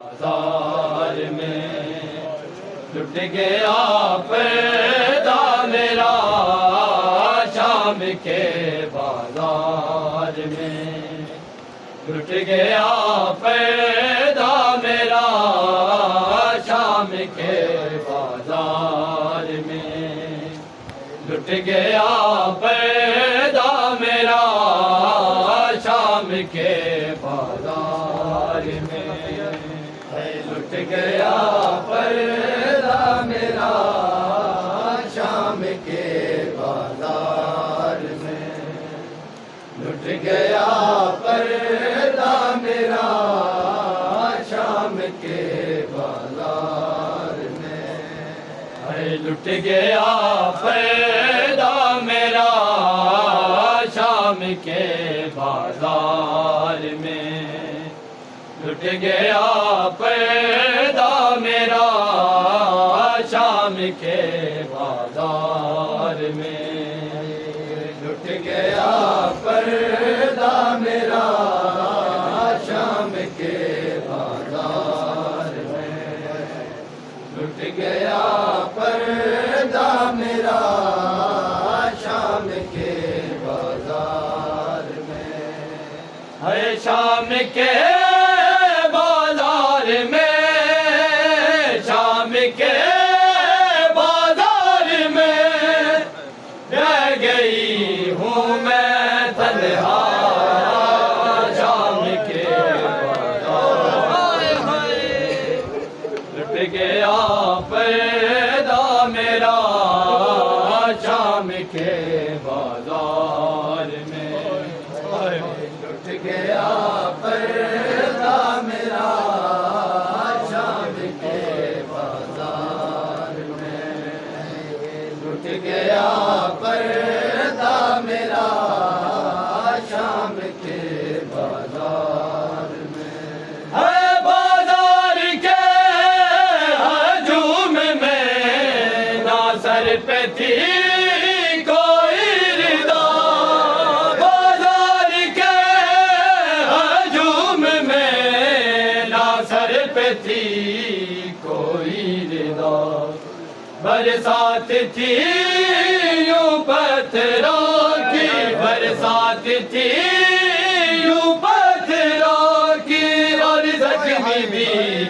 बाजार में लुट गया पैदा मेरा शाम के बाजार में लुट गया पैदा मेरा शाम के बाजार में लुट गया पैदा मेरा शाम के बाजार में लुट गया पर्दा मेरा शाम के बाजार में लुट गया पर्दा मेरा शाम के बाजार में लुट गया पर्दा मेरा शाम के बाजार में लुट गया पैदा मेरा शाम के बाजार में लुट गया पैदा मेरा शाम के बाजार में लुट गया पैदा मेरा शाम के बाजार में है शाम के के बाजार में रह गई हूँ मैं तन्हा शाम के बाजार में लुट गया पैदा मेरा शाम के बाजार में लुट गया पैदा मेरा शाम के लुट गया पर्दा मेरा शाम के बाजार में है बाजार के हजूम में ना सर पे थी कोई रिदा बाजार के हजूम में ना सर पे थी कोई रिदा बरसात थी यूं पत्थरों की बरसात थी यूं पत्थरों की और जख्मी भी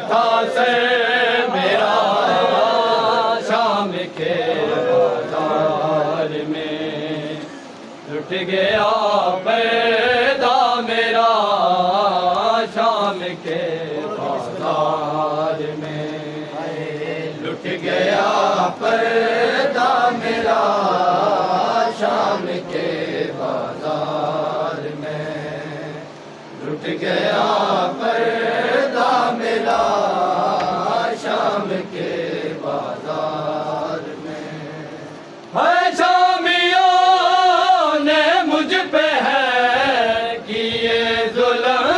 था सर मेरा शाम के बाजार में लुट गया पैदा मेरा शाम के बाजार में लुट गया पर्दा मेरा शाम के बाजार में लुट गया पर्दा मेरा शाम के बाजार में है शामियों ने मुझ पे है किए जुल्म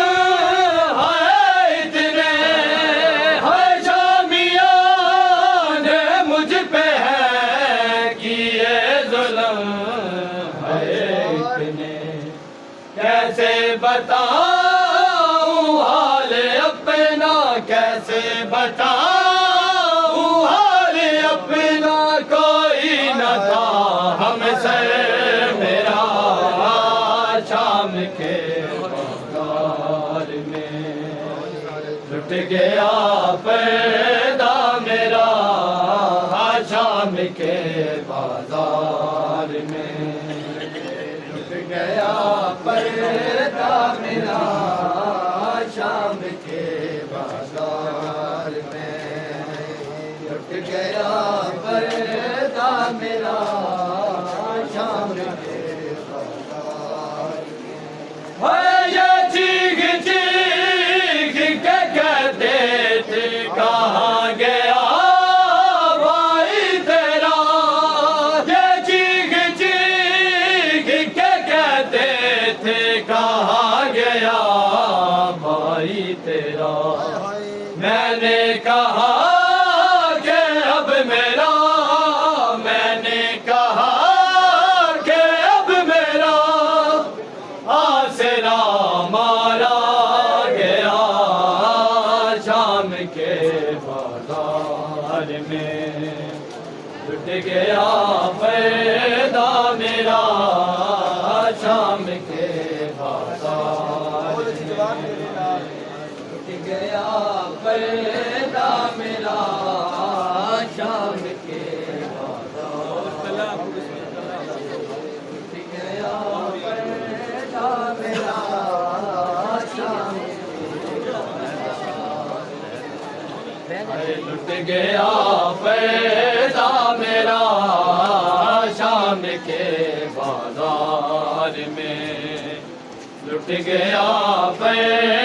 कैसे बताऊं हाल अपना कैसे बताऊं हाल अपना कोई न था हमसे मेरा शाम के बाजार में लुट गया पैदा मेरा शाम के बाजार में गया पर्दा मेरा शाम के बाजार में लुट गया पर्दा मेरा शाम के बाजार में ये चीख चीख के कहते थे कहाँ गया कहाँ गया भाई तेरा मैंने कहा कि अब मेरा मैंने कहा कि अब मेरा आसरा मारा गया शाम शाम के बाजार में लुट गया पैदा मेरा शाम के बाजार में लुट गया पैदा मेरा शाम के बाजार लुट गया पैदा मेरा शाम लुट गया पैदा मेरा शाम के बाजार में लुट गया पैदा